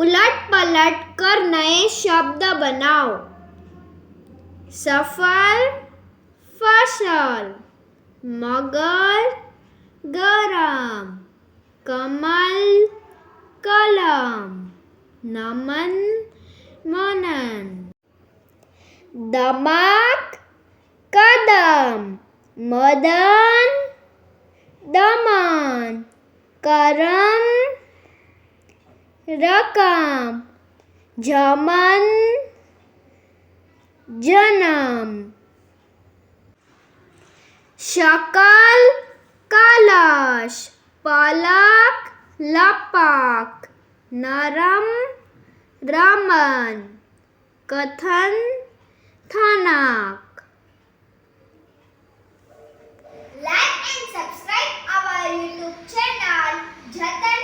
उलट पलट कर नए शब्द बनाओ। सफल फसल, मगर गरम, कमल कलम, नमन मनन, दमक कदम, मदन दमन, करम रकम, जमन जन्म, शकल कलश, पलक लपक, नरम रमन, कथन थनक. Like and subscribe our YouTube channel Jatan